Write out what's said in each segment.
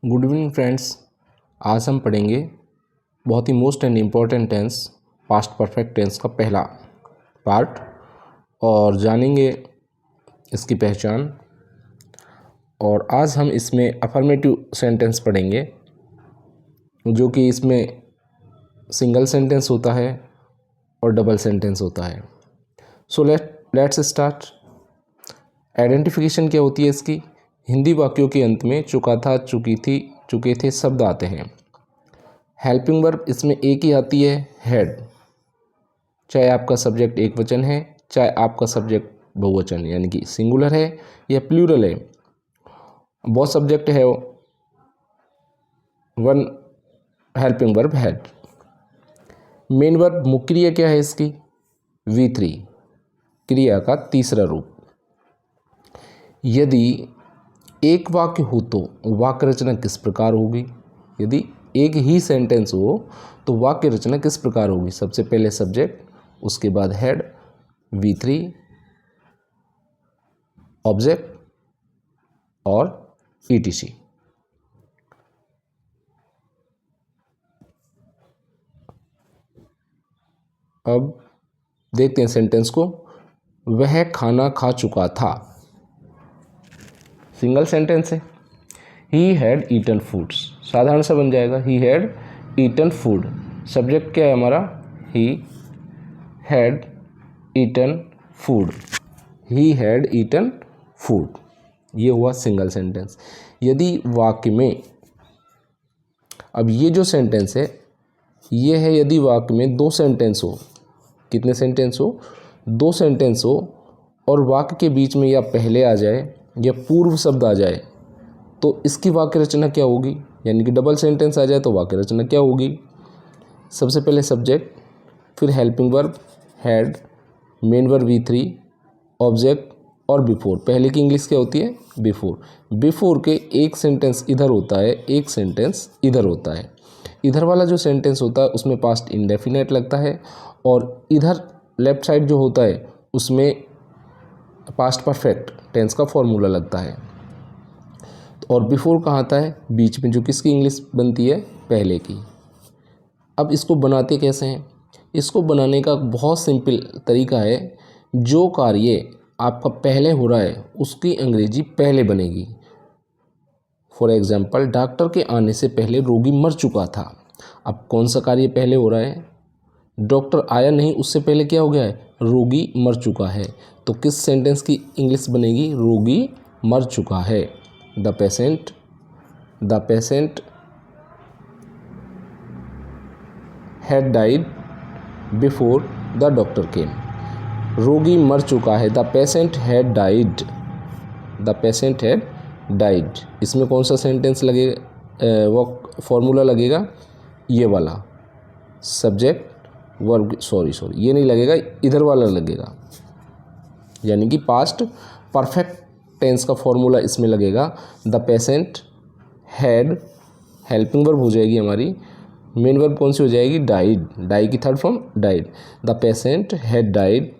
Good evening friends. आज हम पढ़ेंगे बहुत ही most and important tense past perfect tense का पहला पार्ट और जानेंगे इसकी पहचान। और आज हम इसमें अफर्मेटिव सेंटेंस पढ़ेंगे जो कि इसमें सिंगल सेंटेंस होता है और डबल सेंटेंस होता है। So let's start. आइडेंटिफिकेशन क्या होती है इसकी? हिंदी वाक्यों के अंत में चुका था, चुकी थी, चुके थे शब्द आते हैं। हेल्पिंग वर्ब इसमें एक ही आती है, हैड। चाहे आपका सब्जेक्ट एक वचन है, चाहे आपका सब्जेक्ट बहुवचन यानी कि सिंगुलर है या प्लूरल है। बहुत सब्जेक्ट है, one helping verb had. Main verb मुख्य क्रिया क्या है इसकी? V3, क्रिया का तीसरा रूप। यदि एक वाक्य हो तो वाक्य रचना किस प्रकार होगी? यदि एक ही सेंटेंस हो तो वाक्य रचना किस प्रकार होगी? सबसे पहले सब्जेक्ट, उसके बाद हेड, V3 ऑब्जेक्ट और ETC। अब देखते हैं सेंटेंस को। वह खाना खा चुका था, सिंगल सेंटेंस है। ही हैड ईटन फूड्स, साधारण सा बन जाएगा, he had eaten food. Subject क्या है हमारा? He had eaten food, he had eaten food. ये हुआ सिंगल सेंटेंस। यदि वाक्य में, अब ये जो सेंटेंस है ये है यदि वाक्य में दो सेंटेंस हो। कितने सेंटेंस हो? दो सेंटेंस हो और वाक्य के बीच में या पहले आ जाए या पूर्व शब्द आ जाए तो इसकी वाक्य रचना क्या होगी? यानी कि डबल सेंटेंस आ जाए तो वाक्य रचना क्या होगी? सबसे पहले सब्जेक्ट, फिर helping verb had, main verb V3 object और बिफोर। पहले की इंग्लिश क्या होती है? बिफोर। बिफोर के एक सेंटेंस इधर होता है, एक सेंटेंस इधर होता है। इधर वाला जो सेंटेंस होता है उसमें पास्ट इंडेफिनेट लगता है और इधर लेफ्ट साइड जो होता है उसमें पास्ट परफेक्ट टेंस का फॉर्मूला लगता है। और बिफोर कहाँ आता है? बीच में, जो किसकी इंग्लिश बनती है? पहले की। अब इसको बनाते कैसे हैं? इसको बनाने का बहुत सिंपल तरीका है। जो कार्य आपका पहले हो रहा है उसकी अंग्रेजी पहले बनेगी। फॉर एग्जाम्पल, डॉक्टर के आने से पहले रोगी मर चुका था। अब कौन सा कार्य पहले हो रहा है? डॉक्टर आया नहीं, उससे पहले क्या हो गया है? रोगी मर चुका है। तो किस सेंटेंस की इंग्लिश बनेगी? रोगी मर चुका है। The patient had died before the doctor केम। रोगी मर चुका है, the patient had died, the patient had died. इसमें कौन सा सेंटेंस लगेगा? वो फॉर्मूला लगेगा ये वाला, सब्जेक्ट वर्ब, सॉरी ये नहीं लगेगा, इधर वाला लगेगा। यानी कि पास्ट परफेक्ट टेंस का फॉर्मूला इसमें लगेगा। The patient had, helping verb हो जाएगी हमारी, मेन वर्ब कौन सी हो जाएगी? डाइड, डाई की third form died. The patient had died.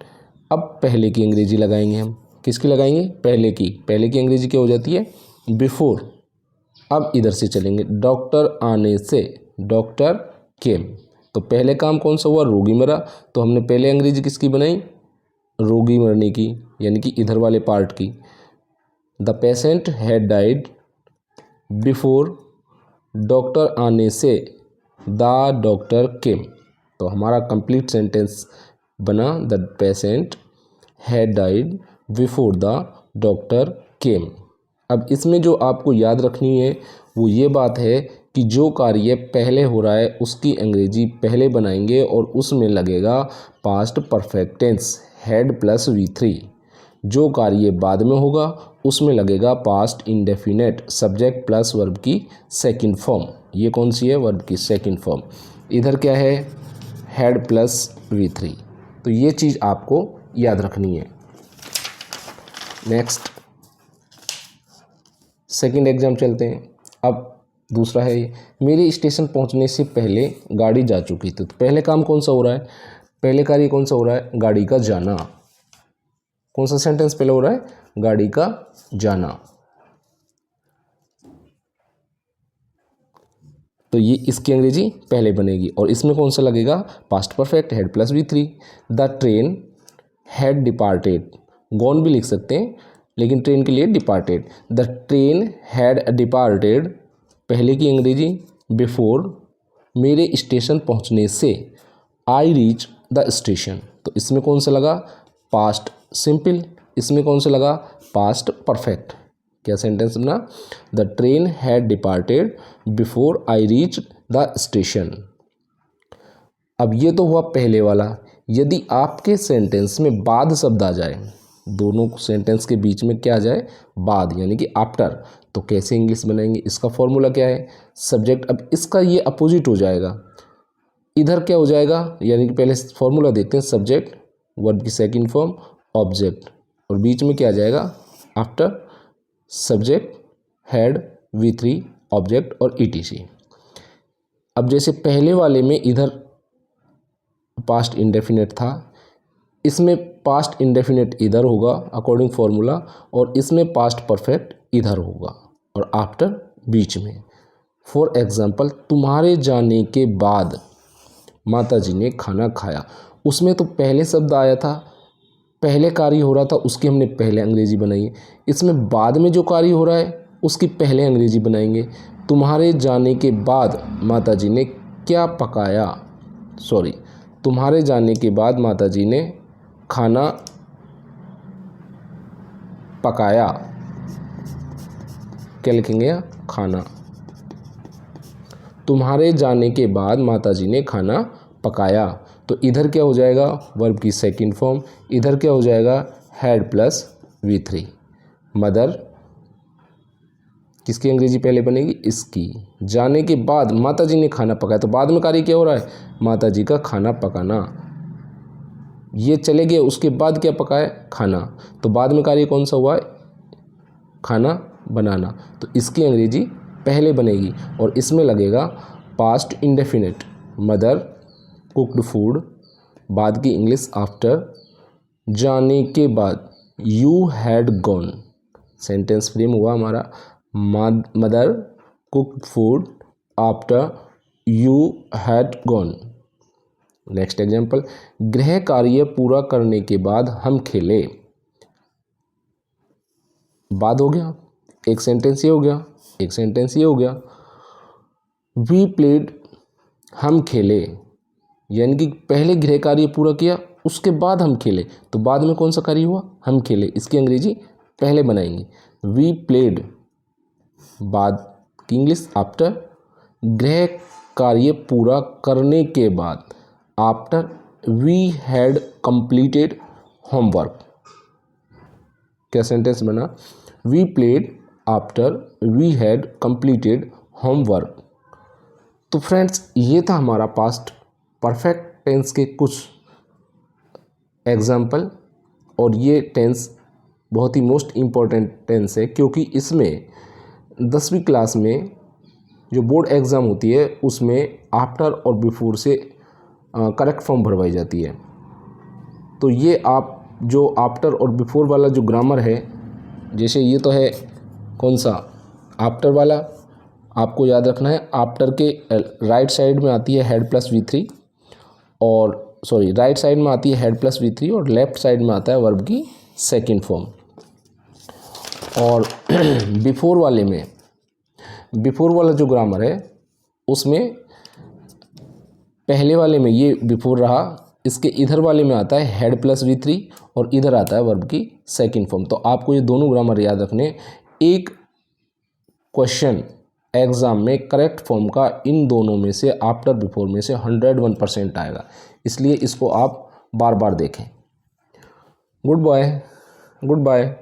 अब पहले की अंग्रेजी लगाएंगे हम। किसकी लगाएंगे? पहले की। पहले की अंग्रेजी क्या हो जाती है? बिफोर। अब इधर से चलेंगे, डॉक्टर आने से, डॉक्टर केम। तो पहले काम कौन सा हुआ? रोगी मरा। तो हमने पहले अंग्रेजी किसकी बनाई? रोगी मरने की, यानी कि इधर वाले पार्ट की। The patient had died before, doctor आने से, द डॉक्टर केम। तो हमारा कंप्लीट सेंटेंस बना, the patient had died before the doctor केम। अब इसमें जो आपको याद रखनी है वो ये बात है कि जो कार्य पहले हो रहा है उसकी अंग्रेजी पहले बनाएंगे और उसमें लगेगा past perfect tense, had plus V3। जो कार्य बाद में होगा उसमें लगेगा past indefinite, subject plus verb की सेकंड फॉर्म। ये कौन सी है? वर्ब की सेकंड फॉर्म। इधर क्या है? Had plus V3। तो ये चीज़ आपको याद रखनी है। नेक्स्ट सेकंड एग्जाम चलते हैं। अब दूसरा है, मेरे स्टेशन पहुंचने से पहले गाड़ी जा चुकी थी। तो पहले काम कौन सा हो रहा है? पहले कार्य कौन सा हो रहा है? गाड़ी का जाना। कौन सा सेंटेंस पहले हो रहा है? गाड़ी का जाना। तो ये इसकी अंग्रेजी पहले बनेगी और इसमें कौन सा लगेगा, past perfect, had plus V3। The train had departed, gone भी लिख सकते हैं लेकिन ट्रेन के लिए departed. The train had departed, पहले की अंग्रेजी बिफोर, मेरे स्टेशन पहुंचने से, आई रीच द स्टेशन। तो इसमें कौन सा लगा, पास्ट सिंपल, इसमें कौन सा लगा, पास्ट परफेक्ट। क्या सेंटेंस बना, the train had departed before I reach the station. अब ये तो हुआ पहले वाला। यदि आपके सेंटेंस में बाद शब्द आ जाए, दोनों सेंटेंस के बीच में क्या आ जाए, बाद यानी कि आफ्टर, तो कैसे इंग्लिश बनाएंगे, इसका फॉर्मूला क्या है, सब्जेक्ट। अब इसका ये अपोजिट हो जाएगा, इधर क्या हो जाएगा, यानी कि पहले फॉर्मूला देखते हैं, सब्जेक्ट वर्ब की सेकंड फॉर्म ऑब्जेक्ट, और बीच में क्या आ जाएगा, after subject had V3 object और ETC। अब जैसे पहले वाले में इधर पास्ट इंडेफिनिट था, इसमें पास्ट इंडेफिनिट इधर होगा अकॉर्डिंग फॉर्मूला, और इसमें पास्ट परफेक्ट इधर होगा और आफ्टर बीच में। फॉर एग्जाम्पल, तुम्हारे जाने के बाद माताजी ने खाना खाया, उसमें तो पहले शब्द आया था, पहले कार्य हो रहा था, उसकी हमने पहले अंग्रेजी बनाई है। इसमें बाद में जो कार्य हो रहा है उसकी पहले अंग्रेजी बनाएंगे। तुम्हारे जाने के बाद माताजी ने क्या पकाया, सॉरी, तुम्हारे जाने के बाद माताजी ने खाना पकाया, क्या लिखेंगे, खाना। तुम्हारे जाने के बाद माताजी ने खाना पकाया, तो इधर क्या हो जाएगा, वर्ब की सेकंड फॉर्म, इधर क्या हो जाएगा, हैड प्लस V3। मदर किसकी अंग्रेजी पहले बनेगी, इसकी। जाने के बाद माताजी ने खाना पकाया, तो बाद में कार्य क्या हो रहा है, माताजी का खाना पकाना। ये चले गए, उसके बाद क्या पकाया, खाना, तो बाद में कार्य कौन सा हुआ है, खाना बनाना। तो इसकी अंग्रेजी पहले बनेगी और इसमें लगेगा past indefinite, mother cooked food, बाद की इंग्लिश आफ्टर, जाने के बाद you had gone, sentence frame हुआ हमारा, mother cooked food after you had gone. Next example, गृह कार्य पूरा करने के बाद हम खेले, बाद हो गया, एक सेंटेंस ये हो गया, एक सेंटेंस ये हो गया। वी प्लेड, हम खेले, यानी कि पहले गृह कार्य पूरा किया उसके बाद हम खेले, तो बाद में कौन सा कार्य हुआ, हम खेले, इसकी अंग्रेजी पहले बनाएंगे। वी प्लेड, बाद की इंग्लिश आफ्टर, गृह कार्य पूरा करने के बाद, after we had completed homework. क्या सेंटेंस बना, we played after we had completed homework. तो फ्रेंड्स, ये था हमारा पास्ट परफेक्ट टेंस के कुछ एग्जाम्पल, और ये टेंस बहुत ही मोस्ट इम्पॉर्टेंट टेंस है, क्योंकि इसमें 10वीं क्लास में जो बोर्ड एग्ज़ाम होती है उसमें आफ्टर और बिफोर से करेक्ट फॉर्म भरवाई जाती है। तो ये आप जो आफ्टर और बिफोर वाला जो ग्रामर है, जैसे ये तो है कौन सा, आफ्टर वाला, आपको याद रखना है, आफ्टर के राइट साइड में आती है हेड प्लस V3, और सॉरी राइट साइड में आती है हेड प्लस V3 और लेफ्ट साइड में आता है वर्ब की सेकंड फॉर्म। और बिफोर वाले में, बिफोर वाला जो ग्रामर है उसमें पहले वाले में ये बिफोर रहा, इसके इधर वाले में आता है हेड प्लस V3 और इधर आता है वर्ब की सेकंड फॉर्म। तो आपको ये दोनों ग्रामर याद रखने। एक क्वेश्चन एग्ज़ाम में करेक्ट फॉर्म का इन दोनों में से, आफ्टर बिफोर में से 101% आएगा, इसलिए इसको आप बार बार देखें। Good bye.